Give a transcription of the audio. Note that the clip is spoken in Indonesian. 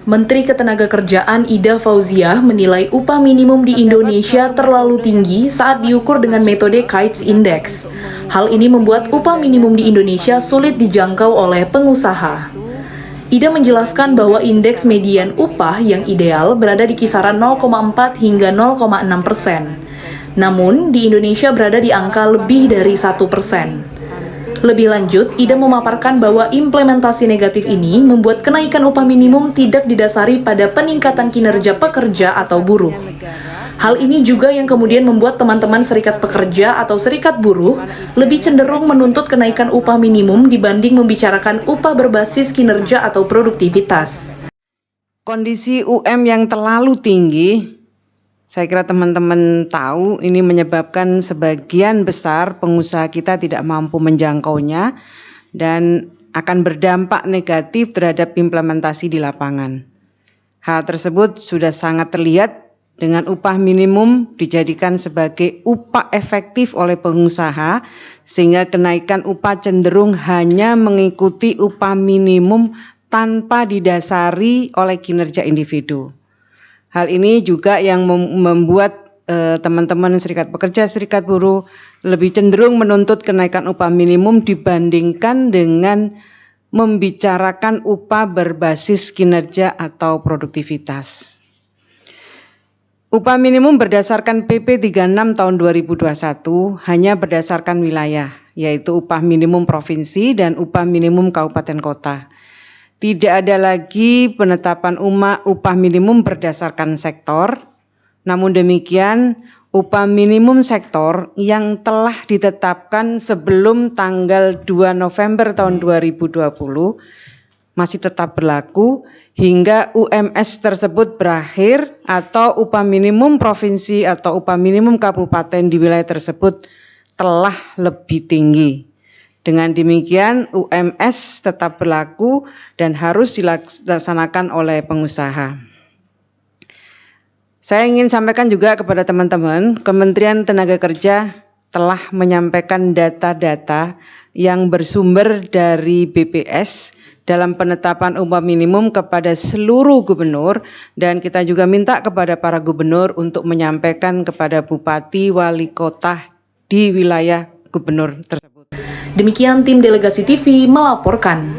Menteri Ketenagakerjaan Ida Fauziah menilai upah minimum di Indonesia terlalu tinggi saat diukur dengan metode Kaizen Index. Hal ini membuat upah minimum di Indonesia sulit dijangkau oleh pengusaha. Ida menjelaskan bahwa indeks median upah yang ideal berada di kisaran 0,4 hingga 0,6%. Namun, di Indonesia berada di angka lebih dari 1%. Lebih lanjut, Ida memaparkan bahwa implementasi negatif ini membuat kenaikan upah minimum tidak didasari pada peningkatan kinerja pekerja atau buruh. Hal ini juga yang kemudian membuat teman-teman serikat pekerja atau serikat buruh lebih cenderung menuntut kenaikan upah minimum dibanding membicarakan upah berbasis kinerja atau produktivitas. Kondisi UM yang terlalu tinggi, saya kira teman-teman tahu ini menyebabkan sebagian besar pengusaha kita tidak mampu menjangkaunya dan akan berdampak negatif terhadap implementasi di lapangan. Hal tersebut sudah sangat terlihat dengan upah minimum dijadikan sebagai upah efektif oleh pengusaha sehingga kenaikan upah cenderung hanya mengikuti upah minimum tanpa didasari oleh kinerja individu. Hal ini juga yang membuat teman-teman serikat pekerja, serikat buruh lebih cenderung menuntut kenaikan upah minimum dibandingkan dengan membicarakan upah berbasis kinerja atau produktivitas. Upah minimum berdasarkan PP 36 tahun 2021 hanya berdasarkan wilayah, yaitu upah minimum provinsi dan upah minimum kabupaten kota. Tidak ada lagi penetapan upah minimum berdasarkan sektor. Namun demikian, upah minimum sektor yang telah ditetapkan sebelum tanggal 2 November tahun 2020 masih tetap berlaku hingga UMS tersebut berakhir atau upah minimum provinsi atau upah minimum kabupaten di wilayah tersebut telah lebih tinggi. Dengan demikian UMS tetap berlaku dan harus dilaksanakan oleh pengusaha. Saya ingin sampaikan juga kepada teman-teman, Kementerian Tenagakerja telah menyampaikan data-data yang bersumber dari BPS dalam penetapan upah minimum kepada seluruh gubernur dan kita juga minta kepada para gubernur untuk menyampaikan kepada bupati, wali kota di wilayah gubernur tersebut. Demikian tim Delegasi TV melaporkan.